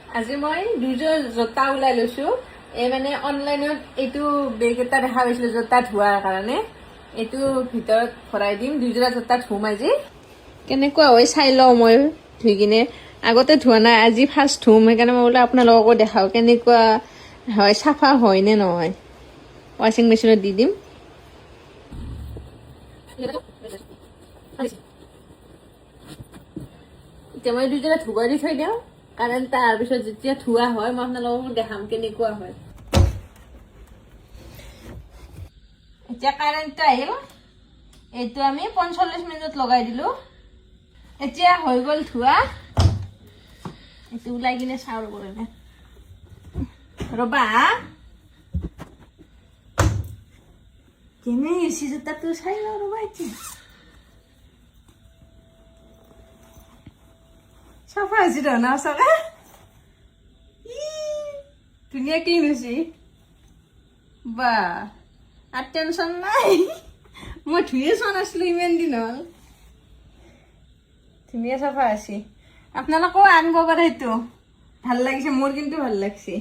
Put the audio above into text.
আজি মই দুযোৰ জোতা ওলাই লৈছো এই মানে অনলাইনত এইটো বেগ এটা দেখা পাইছিলো জোতা ধোৱাৰ কাৰণে এইটো ভিতৰত ভৰাই দিম দুযোৰা জোতা ধুম আজি কেনেকুৱা হয় চাই লওঁ মই ধুই কিনে আগতে ধোৱা নাই আজি ফাৰ্ষ্ট ধুম সেইকাৰণে মই বোলো আপোনালোককো দেখাওঁ কেনেকুৱা হয় চাফা হয় নে নহয় ৱাশ্বিং মেচিনত দি দিম এতিয়া মই দুযোৰা ধুব দি থৈ দিওঁ কাৰণ তাৰপিছত যেতিয়া ধোৱা হয় মই আপোনালোকক দেখাম কেনেকুৱা হয় এতিয়া কাৰেণ্টটো আহিল এইটো আমি 45 মিনিট লগাই দিলো এতিয়া হৈ গ'ল ধোৱা এইটো ওলাই কিনে চাউল কৰে না ৰবা কেনে হৈছে জোতাটো চাই লওঁ ৰবা এতিয়া চাফা হৈছে না চাগে ধুনীয়া ক্লিন হৈছে বা আৰ টেনশন নাই মই ধুয়ে চোৱা নাছিলো ইমান দিন হল ধুনীয়া চাফা আছে আপোনালোকেও আনিব পাৰে এইটো ভাল লাগিছে মোৰ কিন্তু ভাল লাগছে